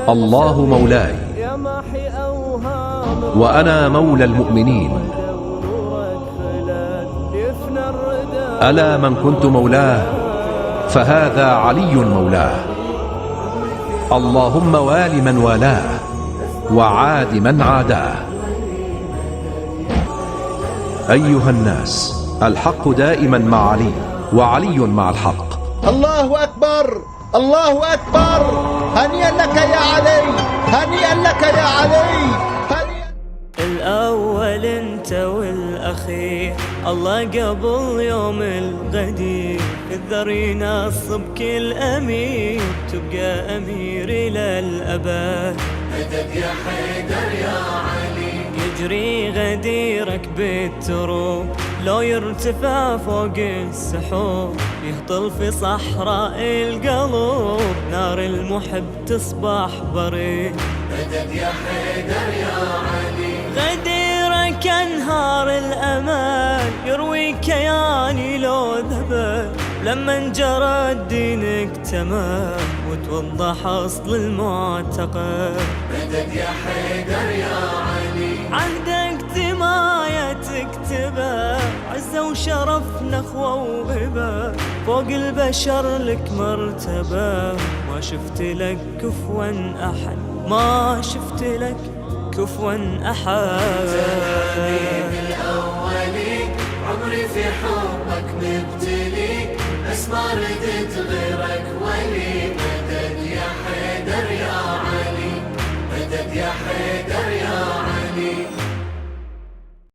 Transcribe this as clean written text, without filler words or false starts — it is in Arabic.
الله مولاي وأنا مولى المؤمنين. ألا من كنت مولاه فهذا علي مولاه. اللهم وال من والاه وعاد من عاداه. أيها الناس، الحق دائما مع علي وعلي مع الحق. الله أكبر، الله أكبر. هنيئا لك يا علي، هنيئا لك يا علي. الأول أنت والأخير، الله قبل يوم الغدير. الذر ينصب كل أمير، تبقى أمير إلى الأبد. مدد يا حيدر يا علي، يجري غديرك بالتروب. لو يرتفع فوق السحور، يهطل في صحراء القلوب. نار المحب تصبح بريد. مدد يا حيدر يا علي، غديرك انهار الأمان. يروي كياني لو ذبل، لما انجرد دينك تمام وتوضح أصل المعتقد. مدد يا حيدر يا علي، عهدك دماية تكتبه. عزة وشرف نخوة وهبة، فوق البشر لك مرتبة. ما شفت لك كفوا أحد، ما شفت لك كفوا أحد. الأولي عمري في حبك مبتلي، بس ما ردت غير